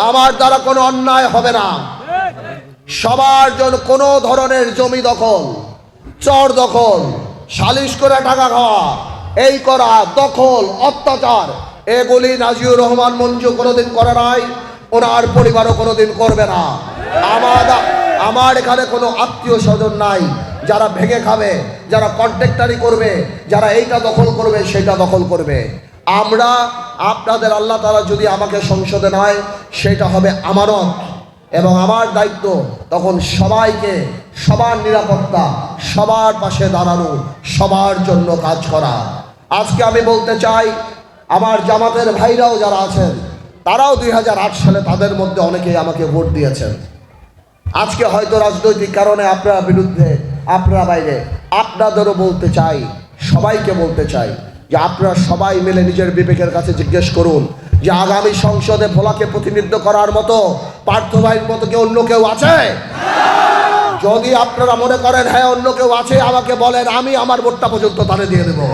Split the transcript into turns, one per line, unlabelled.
আমার দ্বারা কোনো অন্যায় হবে না। সবার জন্য কোনো ধরনের জমি দখল, চর দখল, সালিশ করে টাকা খাওয়া, এই করা, দখল, অত্যাচার, এগুলি নাজিউর রহমান মঞ্জু কোনোদিন করে নাই, ওনার পরিবারও কোনোদিন করবে না। আমার এখানে কোনো আত্মীয় স্বজন নাই যারা ভেঙে খাবে, যারা কন্ট্রাক্টারি করবে, যারা এইটা দখল করবে সেটা দখল করবে। আমরা আপনাদের আল্লাহ তাআলা যদি আমাকে সংসদে নেয় সেটা হবে আমানত এবং আমার দায়িত্ব তখন সবাইকে, সবার নিরাপত্তা, সবার পাশে দাঁড়ানো, সবার জন্য কাজ করা। আজকে আমি বলতে চাই, আমার জামাতের ভাইরাও যারা আছেন তারাও 2008 সালে তাদের মধ্যে অনেকেই আমাকে ভোট দিয়েছেন। আজকে হয়তো রাজনৈতিক কারণে আপনারা বিরুদ্ধে, আপনারা বাইরে, আপনাদেরও বলতে চাই, সবাইকে বলতে চাই যে আপনারা সবাই মিলে নিজের বিবেকের কাছে জিজ্ঞেস করুন যে আগামী সংসদে ভোলাকে প্রতিনিধিত্ব করার মতো, পার্থ ভাইয়ের মতো কি অন্য কেউ আছে? যদি আপনারা মনে করেন হ্যাঁ অন্য কেউ আছে, আমাকে বলেন, আমি আমার ভোটটা পর্যন্ত তারে দিয়ে দেবো।